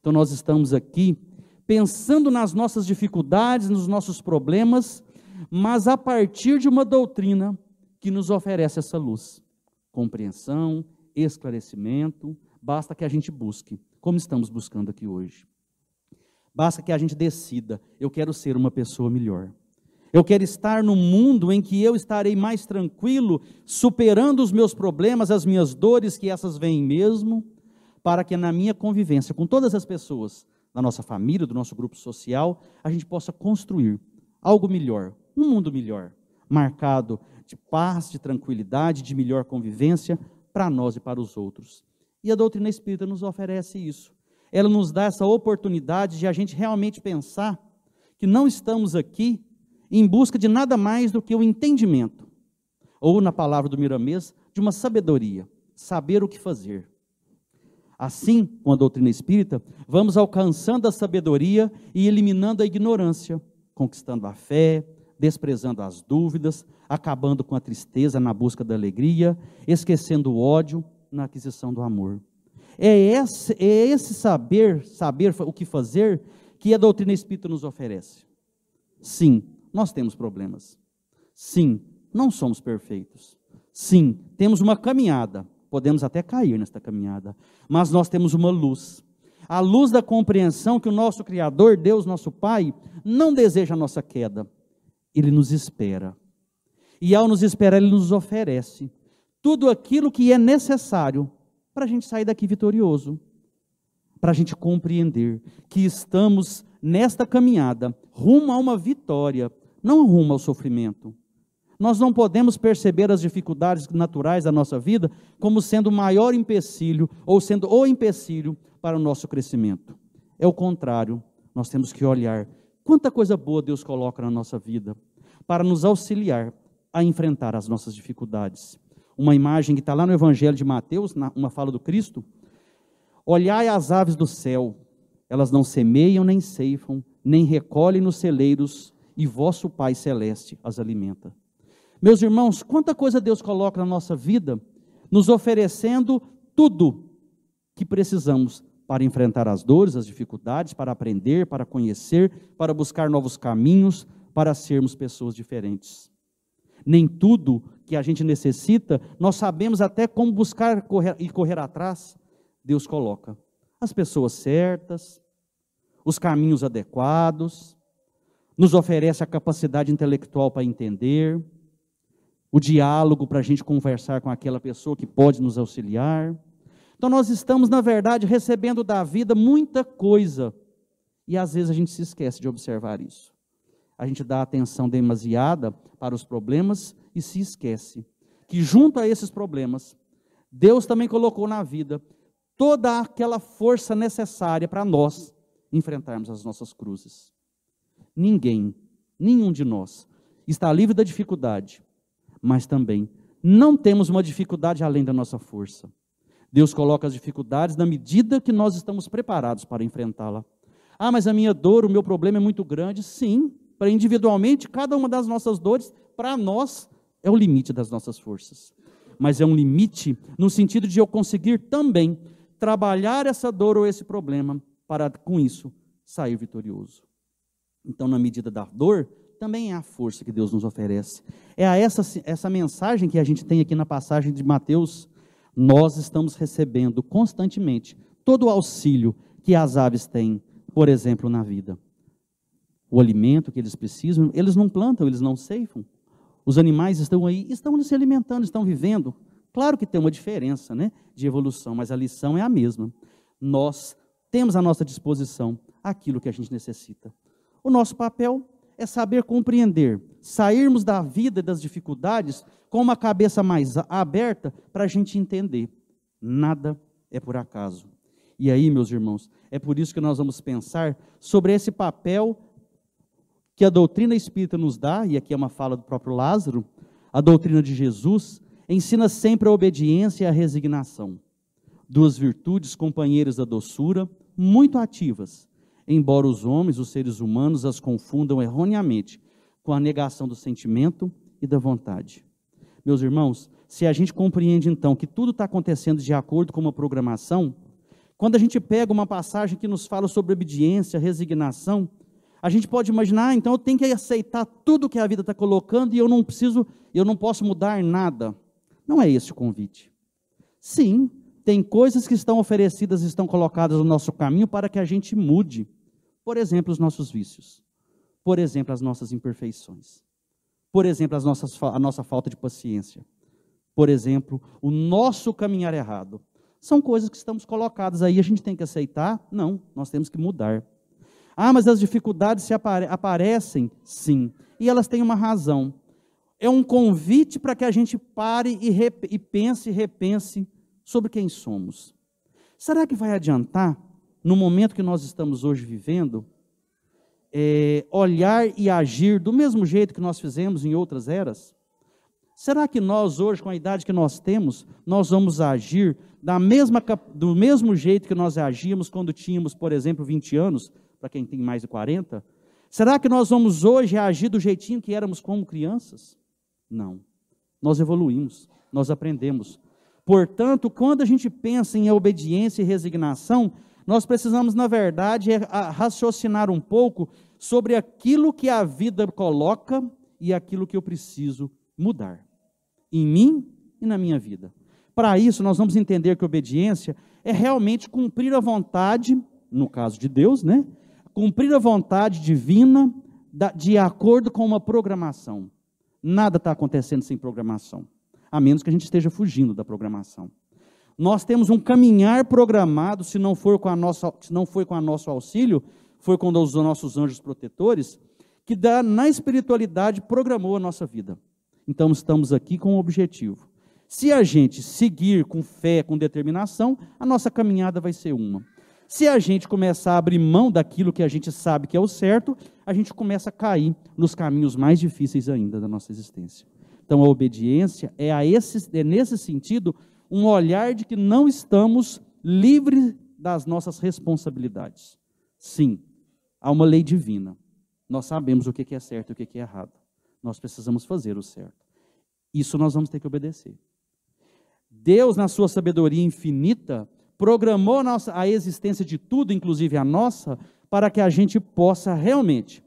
Então nós estamos aqui pensando nas nossas dificuldades, nos nossos problemas, mas a partir de uma doutrina que nos oferece essa luz. Compreensão, esclarecimento, basta que a gente busque, como estamos buscando aqui hoje. Basta que a gente decida, eu quero ser uma pessoa melhor. Eu quero estar num mundo em que eu estarei mais tranquilo, superando os meus problemas, as minhas dores, que essas vêm mesmo, para que na minha convivência com todas as pessoas, da nossa família, do nosso grupo social, a gente possa construir algo melhor, um mundo melhor, marcado de paz, de tranquilidade, de melhor convivência para nós e para os outros. E a doutrina espírita nos oferece isso. Ela nos dá essa oportunidade de a gente realmente pensar que não estamos aqui em busca de nada mais do que o entendimento, ou na palavra do Miramês, de uma sabedoria, saber o que fazer. Assim, com a doutrina espírita, vamos alcançando a sabedoria e eliminando a ignorância, conquistando a fé, desprezando as dúvidas, acabando com a tristeza na busca da alegria, esquecendo o ódio na aquisição do amor. É esse saber o que fazer, que a doutrina espírita nos oferece. Sim, nós temos problemas. Sim, não somos perfeitos. Sim, temos uma caminhada. Podemos até cair nesta caminhada, mas nós temos uma luz. A luz da compreensão que o nosso Criador, Deus, nosso Pai, não deseja a nossa queda. Ele nos espera. E ao nos esperar, Ele nos oferece tudo aquilo que é necessário para a gente sair daqui vitorioso. Para a gente compreender que estamos nesta caminhada, rumo a uma vitória, não rumo ao sofrimento. Nós não podemos perceber as dificuldades naturais da nossa vida como sendo o maior empecilho, ou sendo o empecilho para o nosso crescimento. É o contrário, nós temos que olhar quanta coisa boa Deus coloca na nossa vida, para nos auxiliar a enfrentar as nossas dificuldades. Uma imagem que está lá no Evangelho de Mateus, uma fala do Cristo: olhai as aves do céu, elas não semeiam nem ceifam, nem recolhem nos celeiros, e vosso Pai Celeste as alimenta. Meus irmãos, quanta coisa Deus coloca na nossa vida, nos oferecendo tudo que precisamos para enfrentar as dores, as dificuldades, para aprender, para conhecer, para buscar novos caminhos, para sermos pessoas diferentes. Nem tudo que a gente necessita, nós sabemos até como buscar e correr atrás. Deus coloca as pessoas certas, os caminhos adequados, nos oferece a capacidade intelectual para entender, o diálogo para a gente conversar com aquela pessoa que pode nos auxiliar. Então nós estamos, na verdade, recebendo da vida muita coisa, e às vezes a gente se esquece de observar isso. A gente dá atenção demasiada para os problemas e se esquece que junto a esses problemas, Deus também colocou na vida toda aquela força necessária para nós enfrentarmos as nossas cruzes. Nenhum de nós está livre da dificuldade, mas também não temos uma dificuldade além da nossa força. Deus coloca as dificuldades na medida que nós estamos preparados para enfrentá-la. Ah, mas a minha dor, o meu problema é muito grande. Sim, para individualmente, cada uma das nossas dores, para nós, é o limite das nossas forças. Mas é um limite no sentido de eu conseguir também trabalhar essa dor ou esse problema para, com isso, sair vitorioso. Então, na medida da dor, também é a força que Deus nos oferece. É essa mensagem que a gente tem aqui na passagem de Mateus. Nós estamos recebendo constantemente todo o auxílio que as aves têm, por exemplo, na vida. O alimento que eles precisam, eles não plantam, eles não ceifam. Os animais estão aí, estão se alimentando, estão vivendo. Claro que tem uma diferença, né, de evolução, mas a lição é a mesma. Nós temos à nossa disposição aquilo que a gente necessita. O nosso papel é saber compreender, sairmos da vida e das dificuldades com uma cabeça mais aberta para a gente entender. Nada é por acaso. E aí, meus irmãos, é por isso que nós vamos pensar sobre esse papel que a doutrina espírita nos dá, e aqui é uma fala do próprio Lázaro. A doutrina de Jesus ensina sempre a obediência e a resignação. Duas virtudes companheiras da doçura, muito ativas, embora os homens, os seres humanos, as confundam erroneamente com a negação do sentimento e da vontade. Meus irmãos, se a gente compreende então que tudo está acontecendo de acordo com uma programação, Quando a gente pega uma passagem que nos fala sobre obediência, resignação, a gente pode imaginar, então eu tenho que aceitar tudo que a vida está colocando e eu não posso mudar nada. Não é esse o convite. Sim, tem coisas que estão oferecidas e estão colocadas no nosso caminho para que a gente mude. Por exemplo, os nossos vícios. Por exemplo, as nossas imperfeições. Por exemplo, a nossa falta de paciência. Por exemplo, o nosso caminhar errado. São coisas que estamos colocadas aí, a gente tem que aceitar? Não, nós temos que mudar. Ah, mas as dificuldades aparecem? Sim. E elas têm uma razão. É um convite para que a gente pare e pense e repense sobre quem somos. Será que vai adiantar, no momento que nós estamos hoje vivendo, olhar e agir do mesmo jeito que nós fizemos em outras eras? Será que nós hoje, com a idade que nós temos, nós vamos agir do mesmo jeito que nós agíamos quando tínhamos, por exemplo, 20 anos, para quem tem mais de 40? Será que nós vamos hoje agir do jeitinho que éramos como crianças? Não. Nós evoluímos, nós aprendemos. Portanto, quando a gente pensa em obediência e resignação, nós precisamos, na verdade, raciocinar um pouco sobre aquilo que a vida coloca e aquilo que eu preciso mudar, em mim e na minha vida. Para isso, nós vamos entender que obediência é realmente cumprir a vontade, no caso de Deus, né? Cumprir a vontade divina de acordo com uma programação. Nada está acontecendo sem programação, a menos que a gente esteja fugindo da programação. Nós temos um caminhar programado, se não foi com o nosso auxílio, foi com os nossos anjos protetores, que na espiritualidade programou a nossa vida. Então estamos aqui com um objetivo. Se a gente seguir com fé, com determinação, a nossa caminhada vai ser uma. Se a gente começar a abrir mão daquilo que a gente sabe que é o certo, a gente começa a cair nos caminhos mais difíceis ainda da nossa existência. Então a obediência é nesse sentido um olhar de que não estamos livres das nossas responsabilidades. Sim, há uma lei divina. Nós sabemos o que é certo e o que é errado. Nós precisamos fazer o certo. Isso nós vamos ter que obedecer. Deus, na sua sabedoria infinita, programou a existência de tudo, inclusive a nossa, para que a gente possa realmente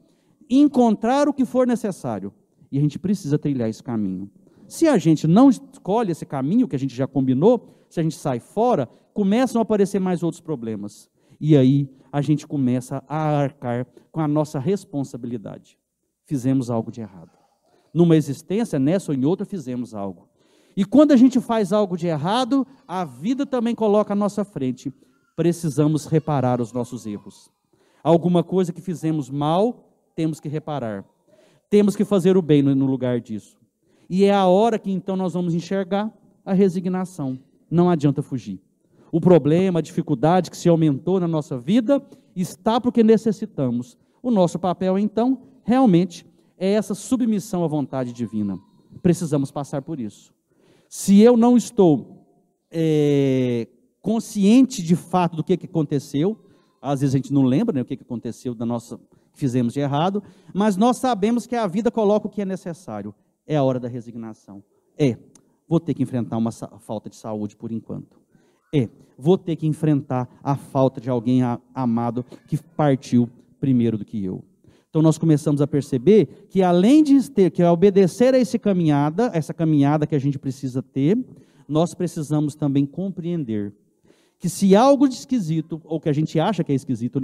encontrar o que for necessário. E a gente precisa trilhar esse caminho. Se a gente não escolhe esse caminho, que a gente já combinou, se a gente sai fora, começam a aparecer mais outros problemas. E aí a gente começa a arcar com a nossa responsabilidade. Fizemos algo de errado. Numa existência, nessa ou em outra, fizemos algo. E quando a gente faz algo de errado, a vida também coloca à nossa frente. Precisamos reparar os nossos erros. Alguma coisa que fizemos mal, temos que reparar. Temos que fazer o bem no lugar disso. E é a hora que então nós vamos enxergar a resignação. Não adianta fugir. O problema, a dificuldade que se aumentou na nossa vida, está porque necessitamos. O nosso papel, então, realmente, é essa submissão à vontade divina. Precisamos passar por isso. Se eu não estou consciente de fato do que aconteceu, às vezes a gente não lembra, né, o que aconteceu que fizemos de errado, mas nós sabemos que a vida coloca o que é necessário. É a hora da resignação. Vou ter que enfrentar uma falta de saúde por enquanto. Vou ter que enfrentar a falta de alguém amado que partiu primeiro do que eu. Então nós começamos a perceber que além de ter que obedecer a essa caminhada que a gente precisa ter, nós precisamos também compreender que se algo de esquisito, ou que a gente acha que é esquisito,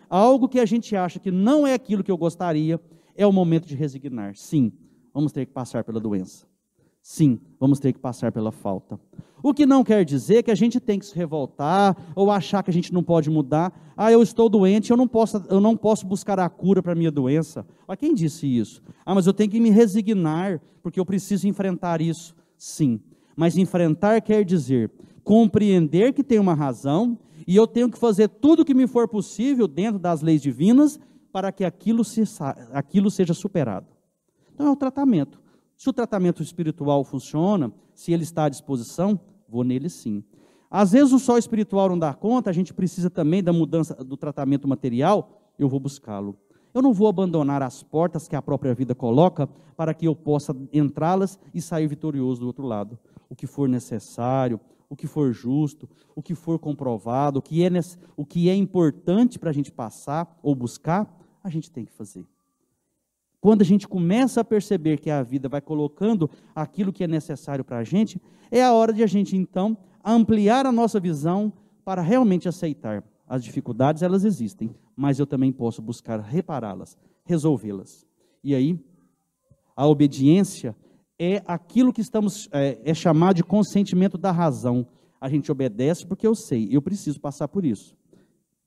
algo que a gente acha que não é aquilo que eu gostaria, é o momento de resignar. Sim, vamos ter que passar pela doença. Sim, vamos ter que passar pela falta. O que não quer dizer que a gente tem que se revoltar ou achar que a gente não pode mudar. Eu estou doente, eu não posso buscar a cura para a minha doença. Quem disse isso? Mas eu tenho que me resignar, porque eu preciso enfrentar isso. Sim, mas enfrentar quer dizer compreender que tem uma razão e eu tenho que fazer tudo o que me for possível dentro das leis divinas para que aquilo seja superado. Então é o tratamento. Se o tratamento espiritual funciona, se ele está à disposição, vou nele sim. Às vezes o só espiritual não dá conta, a gente precisa também da mudança do tratamento material, eu vou buscá-lo. Eu não vou abandonar as portas que a própria vida coloca para que eu possa entrá-las e sair vitorioso do outro lado. O que for necessário, o que for justo, o que for comprovado, o que é importante para a gente passar ou buscar, a gente tem que fazer. Quando a gente começa a perceber que a vida vai colocando aquilo que é necessário para a gente, é a hora de a gente, então, ampliar a nossa visão para realmente aceitar. As dificuldades, elas existem, mas eu também posso buscar repará-las, resolvê-las. E aí, a obediência é aquilo que é chamado de consentimento da razão. A gente obedece porque eu sei, eu preciso passar por isso.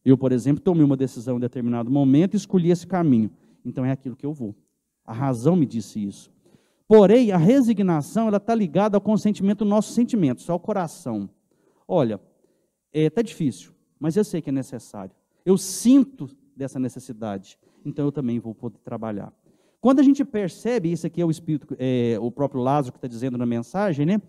Eu, por exemplo, tomei uma decisão em determinado momento e escolhi esse caminho. Então é aquilo que eu vou. A razão me disse isso. Porém, a resignação, ela está ligada ao consentimento dos nossos sentimentos, ao coração. Olha, está difícil, mas eu sei que é necessário. Eu sinto dessa necessidade, então eu também vou poder trabalhar. Quando a gente percebe, isso aqui é o Espírito, o próprio Lázaro que está dizendo na mensagem, né?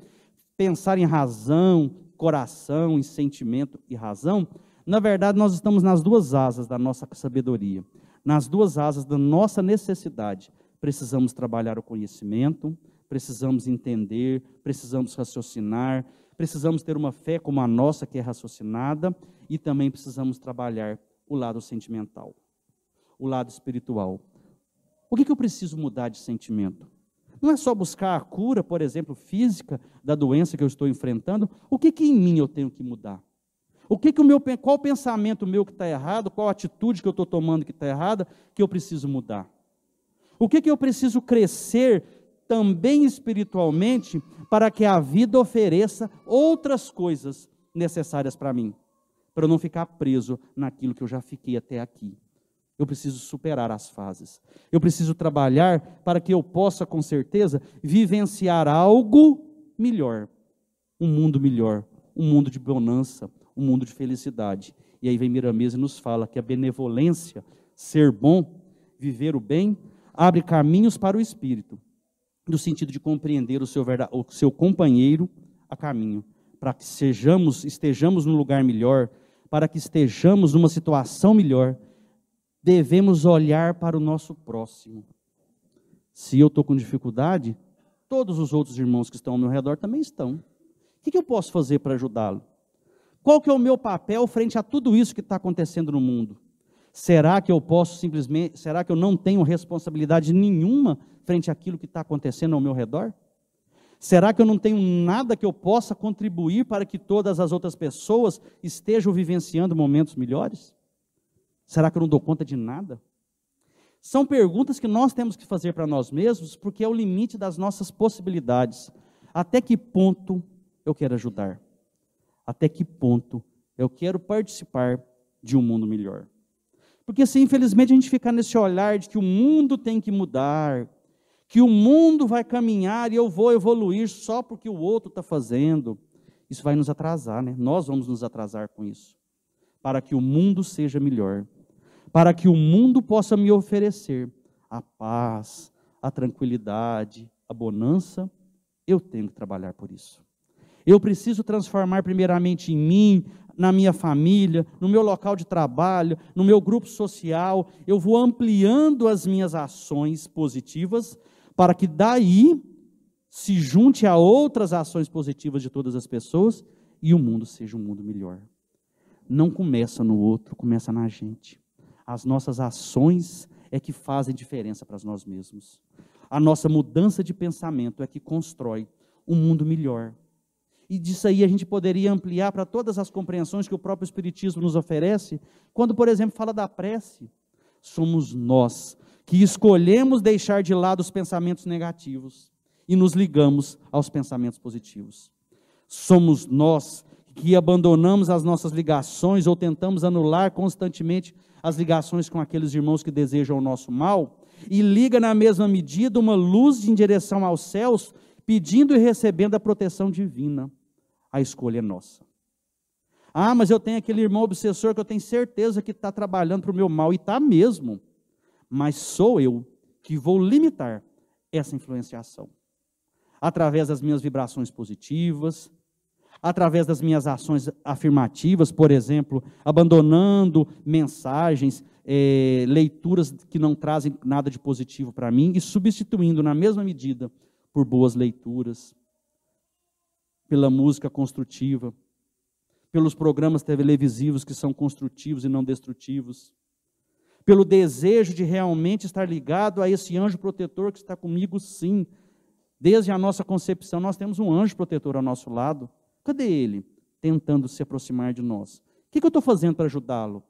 Pensar em razão, coração, em sentimento e razão, na verdade nós estamos nas duas asas da nossa sabedoria, nas duas asas da nossa necessidade. Precisamos trabalhar o conhecimento, precisamos entender, precisamos raciocinar, precisamos ter uma fé como a nossa que é raciocinada e também precisamos trabalhar o lado sentimental, o lado espiritual. O que eu preciso mudar de sentimento? Não é só buscar a cura, por exemplo, física da doença que eu estou enfrentando. O que em mim eu tenho que mudar? Qual o pensamento meu que está errado? Qual a atitude que eu estou tomando que está errada que eu preciso mudar? O que eu preciso crescer também espiritualmente para que a vida ofereça outras coisas necessárias para mim? Para eu não ficar preso naquilo que eu já fiquei até aqui. Eu preciso superar as fases. Eu preciso trabalhar para que eu possa, com certeza, vivenciar algo melhor. Um mundo melhor, um mundo de bonança, um mundo de felicidade. E aí vem Miramês e nos fala que a benevolência, ser bom, viver o bem, abre caminhos para o espírito, no sentido de compreender o seu companheiro a caminho, para que estejamos num lugar melhor, para que estejamos numa situação melhor, devemos olhar para o nosso próximo. Se eu estou com dificuldade, todos os outros irmãos que estão ao meu redor também estão. O que eu posso fazer para ajudá-lo? Qual que é o meu papel frente a tudo isso que está acontecendo no mundo? Será que eu será que eu não tenho responsabilidade nenhuma frente àquilo que está acontecendo ao meu redor? Será que eu não tenho nada que eu possa contribuir para que todas as outras pessoas estejam vivenciando momentos melhores? Será que eu não dou conta de nada? São perguntas que nós temos que fazer para nós mesmos, porque é o limite das nossas possibilidades. Até que ponto eu quero ajudar? Até que ponto eu quero participar de um mundo melhor? Porque se infelizmente a gente ficar nesse olhar de que o mundo tem que mudar, que o mundo vai caminhar e eu vou evoluir só porque o outro está fazendo, isso vai nos atrasar, né? Nós vamos nos atrasar com isso. Para que o mundo seja melhor, para que o mundo possa me oferecer a paz, a tranquilidade, a bonança, eu tenho que trabalhar por isso. Eu preciso transformar primeiramente em mim, na minha família, no meu local de trabalho, no meu grupo social. Eu vou ampliando as minhas ações positivas para que daí se junte a outras ações positivas de todas as pessoas e o mundo seja um mundo melhor. Não começa no outro, começa na gente. As nossas ações é que fazem diferença para nós mesmos. A nossa mudança de pensamento é que constrói um mundo melhor. E disso aí a gente poderia ampliar para todas as compreensões que o próprio Espiritismo nos oferece, quando, por exemplo, fala da prece. Somos nós que escolhemos deixar de lado os pensamentos negativos e nos ligamos aos pensamentos positivos. Somos nós que abandonamos as nossas ligações ou tentamos anular constantemente as ligações com aqueles irmãos que desejam o nosso mal e liga na mesma medida uma luz em direção aos céus, pedindo e recebendo a proteção divina. A escolha é nossa. Ah, mas eu tenho aquele irmão obsessor que eu tenho certeza que está trabalhando para o meu mal, e está mesmo. Mas sou eu que vou limitar essa influenciação. Através das minhas vibrações positivas, através das minhas ações afirmativas, por exemplo, abandonando mensagens, leituras que não trazem nada de positivo para mim, e substituindo na mesma medida por boas leituras, pela música construtiva, pelos programas televisivos que são construtivos e não destrutivos, pelo desejo de realmente estar ligado a esse anjo protetor que está comigo, sim. Desde a nossa concepção, nós temos um anjo protetor ao nosso lado. Cadê ele? Tentando se aproximar de nós. O que eu estou fazendo para ajudá-lo? O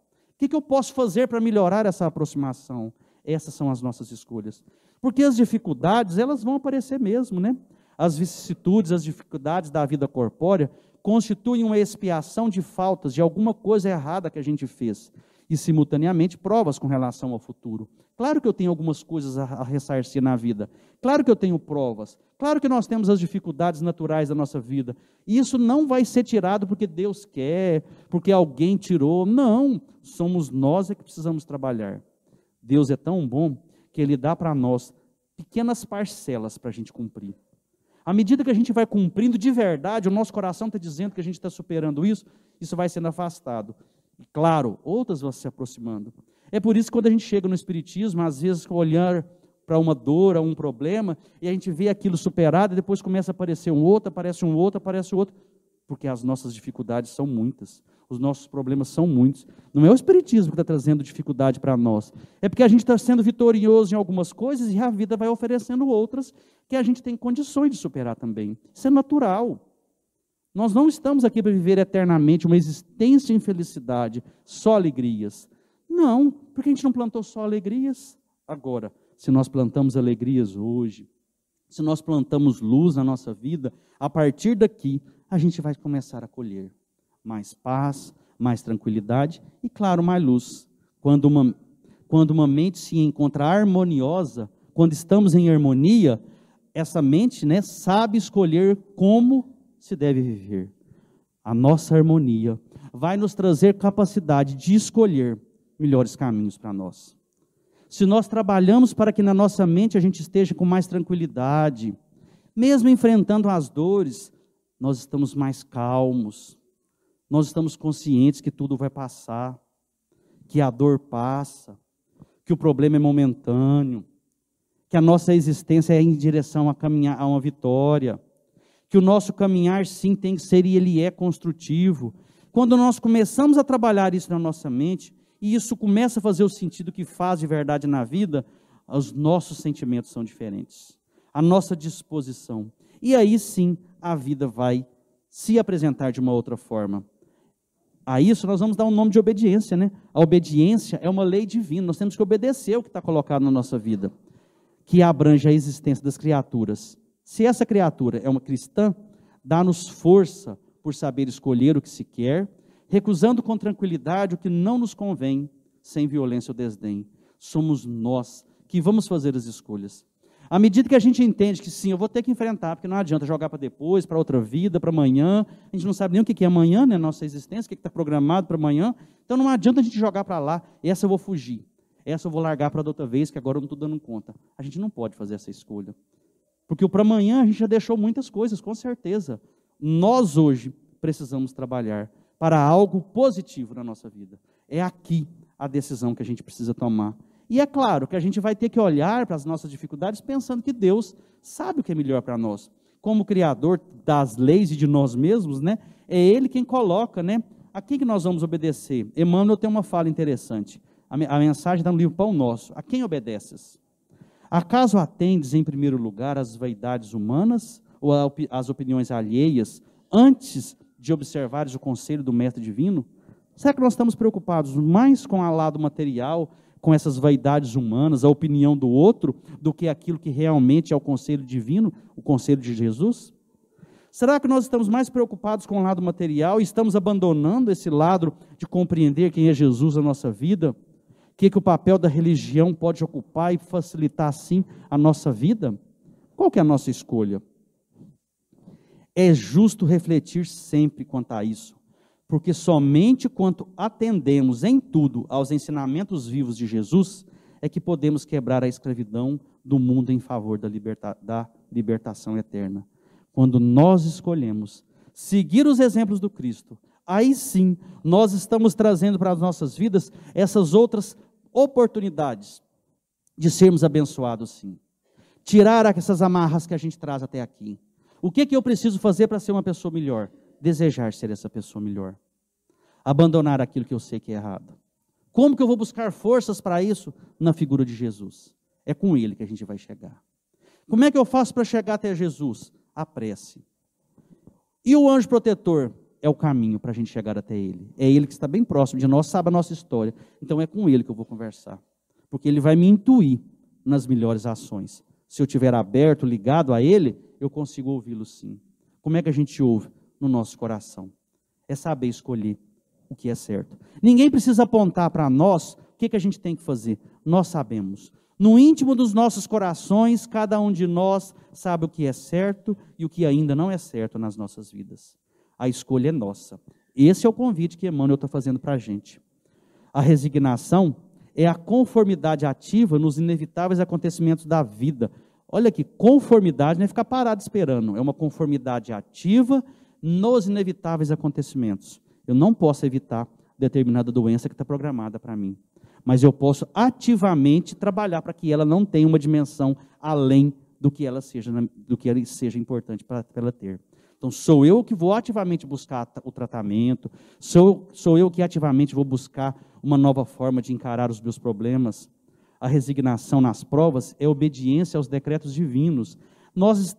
que eu posso fazer para melhorar essa aproximação? Essas são as nossas escolhas. Porque as dificuldades, elas vão aparecer mesmo, né? As vicissitudes, as dificuldades da vida corpórea constituem uma expiação de faltas, de alguma coisa errada que a gente fez. E, simultaneamente, provas com relação ao futuro. Claro que eu tenho algumas coisas a ressarcir na vida. Claro que eu tenho provas. Claro que nós temos as dificuldades naturais da nossa vida. E isso não vai ser tirado porque Deus quer, porque alguém tirou. Não, somos nós que precisamos trabalhar. Deus é tão bom que Ele dá para nós pequenas parcelas para a gente cumprir. À medida que a gente vai cumprindo de verdade, o nosso coração está dizendo que a gente está superando isso, isso vai sendo afastado. E claro, outras vão se aproximando. É por isso que quando a gente chega no Espiritismo, às vezes olhar para uma dor, a um problema, e a gente vê aquilo superado, e depois começa a aparecer um outro, aparece um outro, aparece outro, porque as nossas dificuldades são muitas, os nossos problemas são muitos. Não é o Espiritismo que está trazendo dificuldade para nós, é porque a gente está sendo vitorioso em algumas coisas, e a vida vai oferecendo outras, que a gente tem condições de superar também. Isso é natural. Nós não estamos aqui para viver eternamente uma existência em felicidade, só alegrias. Não, porque a gente não plantou só alegrias. Agora, se nós plantamos alegrias hoje, se nós plantamos luz na nossa vida, a partir daqui a gente vai começar a colher mais paz, mais tranquilidade e, claro, mais luz. Quando uma mente se encontra harmoniosa, quando estamos em harmonia, essa mente, sabe escolher como se deve viver. A nossa harmonia vai nos trazer capacidade de escolher melhores caminhos para nós. Se nós trabalhamos para que na nossa mente a gente esteja com mais tranquilidade, mesmo enfrentando as dores, nós estamos mais calmos, nós estamos conscientes que tudo vai passar, que a dor passa, que o problema é momentâneo, que a nossa existência é em direção a caminhar a uma vitória, que o nosso caminhar sim tem que ser e ele é construtivo. Quando nós começamos a trabalhar isso na nossa mente, e isso começa a fazer o sentido que faz de verdade na vida, os nossos sentimentos são diferentes, a nossa disposição. E aí sim a vida vai se apresentar de uma outra forma. A isso nós vamos dar um nome de obediência, A obediência é uma lei divina, nós temos que obedecer o que está colocado na nossa vida, que abrange a existência das criaturas. Se essa criatura é uma cristã, dá-nos força por saber escolher o que se quer, recusando com tranquilidade o que não nos convém, sem violência ou desdém. Somos nós que vamos fazer as escolhas. À medida que a gente entende que sim, eu vou ter que enfrentar, porque não adianta jogar para depois, para outra vida, para amanhã, a gente não sabe nem o que é amanhã, nossa existência, o que está programado para amanhã, então não adianta a gente jogar para lá, essa eu vou fugir, essa eu vou largar para outra vez, que agora eu não estou dando conta. A gente não pode fazer essa escolha. Porque o para amanhã a gente já deixou muitas coisas, com certeza. Nós hoje precisamos trabalhar para algo positivo na nossa vida. É aqui a decisão que a gente precisa tomar. E é claro que a gente vai ter que olhar para as nossas dificuldades pensando que Deus sabe o que é melhor para nós. Como Criador das leis e de nós mesmos, é Ele quem coloca, a quem que nós vamos obedecer. Emmanuel tem uma fala interessante. A mensagem está no livro Pão Nosso. A quem obedeces? Acaso atendes em primeiro lugar às vaidades humanas ou às opiniões alheias antes de observares o conselho do Mestre Divino? Será que nós estamos preocupados mais com o lado material, com essas vaidades humanas, a opinião do outro, do que aquilo que realmente é o conselho divino, o conselho de Jesus? Será que nós estamos mais preocupados com o lado material e estamos abandonando esse lado de compreender quem é Jesus na nossa vida? O que o papel da religião pode ocupar e facilitar assim a nossa vida? Qual que é a nossa escolha? É justo refletir sempre quanto a isso, porque somente quando atendemos em tudo aos ensinamentos vivos de Jesus, é que podemos quebrar a escravidão do mundo em favor da libertação eterna. Quando nós escolhemos seguir os exemplos do Cristo, aí sim nós estamos trazendo para as nossas vidas essas outras oportunidades de sermos abençoados sim. Tirar essas amarras que a gente traz até aqui. O que eu preciso fazer para ser uma pessoa melhor? Desejar ser essa pessoa melhor. Abandonar aquilo que eu sei que é errado. Como que eu vou buscar forças para isso? Na figura de Jesus. É com Ele que a gente vai chegar. Como é que eu faço para chegar até Jesus? A prece. E o anjo protetor é o caminho para a gente chegar até Ele. É Ele que está bem próximo de nós, sabe a nossa história. Então é com Ele que eu vou conversar. Porque Ele vai me intuir nas melhores ações. Se eu estiver aberto, ligado a Ele, eu consigo ouvi-lo sim. Como é que a gente ouve? No nosso coração. É saber escolher o que é certo. Ninguém precisa apontar para nós o que a gente tem que fazer. Nós sabemos. No íntimo dos nossos corações, cada um de nós sabe o que é certo e o que ainda não é certo nas nossas vidas. A escolha é nossa. Esse é o convite que Emmanuel está fazendo para a gente. A resignação é a conformidade ativa nos inevitáveis acontecimentos da vida. Olha aqui, conformidade não é ficar parado esperando, é uma conformidade ativa nos inevitáveis acontecimentos. Eu não posso evitar determinada doença que está programada para mim, mas eu posso ativamente trabalhar para que ela não tenha uma dimensão além do que ela seja importante para ela ter. Então, sou eu que vou ativamente buscar o tratamento, sou eu que ativamente vou buscar uma nova forma de encarar os meus problemas. A resignação nas provas é obediência aos decretos divinos. Nós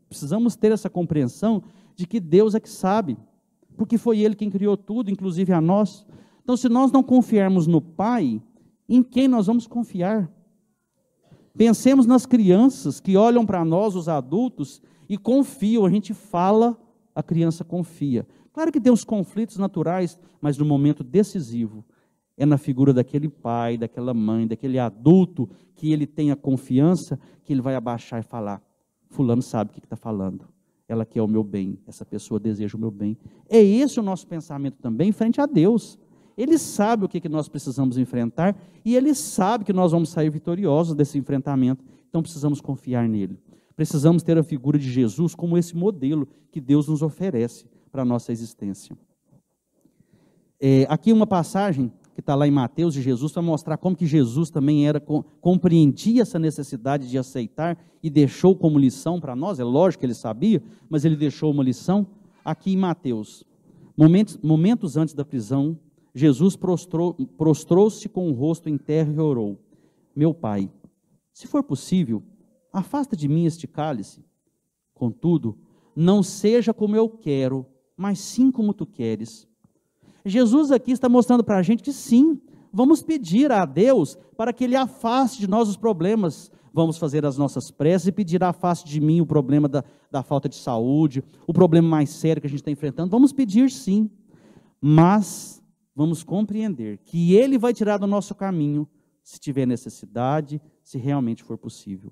precisamos ter essa compreensão de que Deus é que sabe, porque foi Ele quem criou tudo, inclusive a nós. Então, se nós não confiarmos no Pai, em quem nós vamos confiar? Pensemos nas crianças que olham para nós, os adultos, e confiam. A gente fala, a criança confia. Claro que tem os conflitos naturais, mas no momento decisivo, é na figura daquele pai, daquela mãe, daquele adulto, que ele tem a confiança, que ele vai abaixar e falar, fulano sabe o que está falando. Ela quer o meu bem, essa pessoa deseja o meu bem. É esse o nosso pensamento também frente a Deus. Ele sabe o que nós precisamos enfrentar e Ele sabe que nós vamos sair vitoriosos desse enfrentamento. Então precisamos confiar nele. Precisamos ter a figura de Jesus como esse modelo que Deus nos oferece para a nossa existência. Aqui uma passagem que está lá em Mateus de Jesus para mostrar como que Jesus também compreendia essa necessidade de aceitar e deixou como lição para nós. É lógico que ele sabia, mas ele deixou uma lição. Aqui em Mateus, momentos antes da prisão, Jesus prostrou-se com o rosto em terra e orou: meu Pai, se for possível, afasta de mim este cálice. Contudo, não seja como eu quero, mas sim como tu queres. Jesus aqui está mostrando para a gente que sim, vamos pedir a Deus para que Ele afaste de nós os problemas. Vamos fazer as nossas preces e pedir: afaste de mim o problema da falta de saúde, o problema mais sério que a gente está enfrentando. Vamos pedir sim, mas vamos compreender que Ele vai tirar do nosso caminho, se tiver necessidade, se realmente for possível.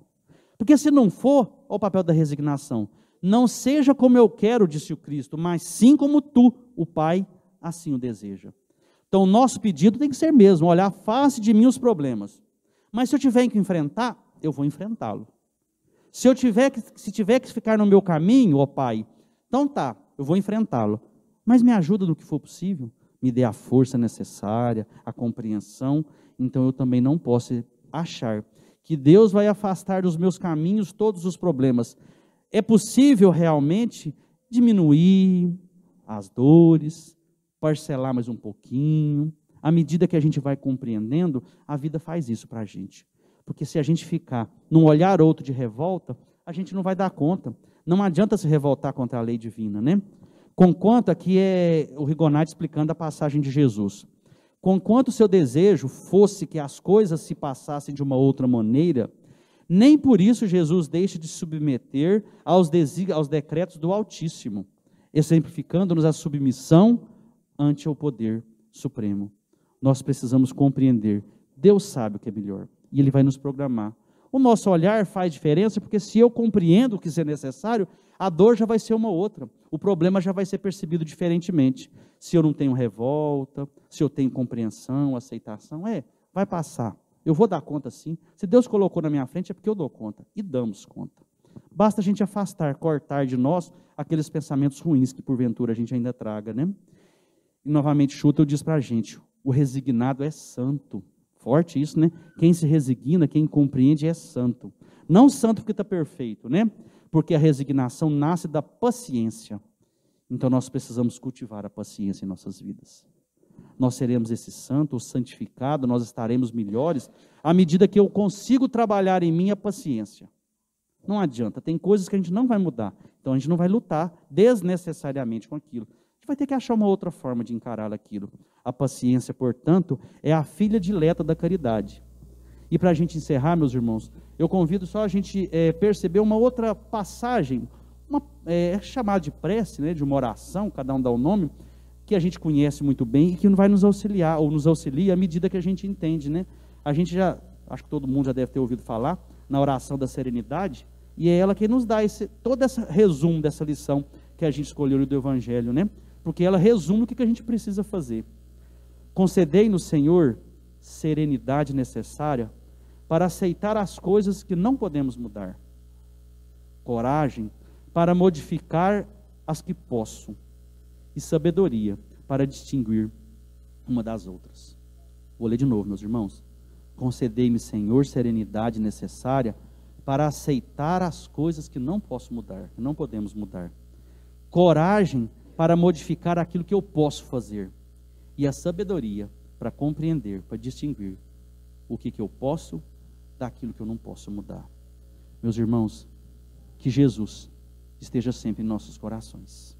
Porque se não for, olha o papel da resignação. Não seja como eu quero, disse o Cristo, mas sim como tu, o Pai, assim o deseja. Então o nosso pedido tem que ser mesmo: olha, afaste de mim os problemas. Mas se eu tiver que enfrentar, eu vou enfrentá-lo. Se tiver que ficar no meu caminho, ó Pai, então tá, eu vou enfrentá-lo. Mas me ajuda no que for possível. Me dê a força necessária, a compreensão. Então eu também não posso achar que Deus vai afastar dos meus caminhos todos os problemas. É possível realmente diminuir as dores, parcelar mais um pouquinho. À medida que a gente vai compreendendo, a vida faz isso para a gente. Porque se a gente ficar num olhar outro de revolta, a gente não vai dar conta. Não adianta se revoltar contra a lei divina, né? Conquanto, aqui é o Rigonati explicando a passagem de Jesus. Conquanto o seu desejo fosse que as coisas se passassem de uma outra maneira, nem por isso Jesus deixa de submeter aos decretos do Altíssimo, exemplificando-nos a submissão ante o poder supremo. Nós precisamos compreender, Deus sabe o que é melhor, e Ele vai nos programar. O nosso olhar faz diferença, porque se eu compreendo o que é necessário, a dor já vai ser uma outra, o problema já vai ser percebido diferentemente. Se eu não tenho revolta, se eu tenho compreensão, aceitação, vai passar. Eu vou dar conta sim. Se Deus colocou na minha frente é porque eu dou conta, e damos conta. Basta a gente afastar, cortar de nós aqueles pensamentos ruins que porventura a gente ainda traga, né? E novamente Schutel diz para a gente: o resignado é santo. Forte isso, né? Quem se resigna, quem compreende é santo. Não santo porque está perfeito, né? porque a resignação nasce da paciência. Então nós precisamos cultivar a paciência em nossas vidas. Nós seremos esse santo, ou santificado, nós estaremos melhores, à medida que eu consigo trabalhar em mim a paciência. Não adianta, tem coisas que a gente não vai mudar, então a gente não vai lutar desnecessariamente com aquilo. A gente vai ter que achar uma outra forma de encarar aquilo. A paciência, portanto, é a filha dileta da caridade. E para a gente encerrar, meus irmãos, eu convido só a gente perceber uma outra passagem, chamada de prece, né, de uma oração, cada um dá o nome, que a gente conhece muito bem e que vai nos auxiliar, ou nos auxilia à medida que a gente entende, né? A gente já, acho que todo mundo já deve ter ouvido falar, na oração da serenidade, e é ela que nos dá todo esse resumo dessa lição que a gente escolheu do Evangelho, né? Porque ela resume o que a gente precisa fazer. Concedei-nos, Senhor, serenidade necessária para aceitar as coisas que não podemos mudar, coragem para modificar as que posso, e sabedoria para distinguir uma das outras. Vou ler de novo, meus irmãos. Concedei-me, Senhor, serenidade necessária para aceitar as coisas que não posso mudar, que não podemos mudar, coragem para modificar aquilo que eu posso fazer, e a sabedoria para compreender, para distinguir o que eu posso daquilo que eu não posso mudar. Meus irmãos, que Jesus esteja sempre em nossos corações.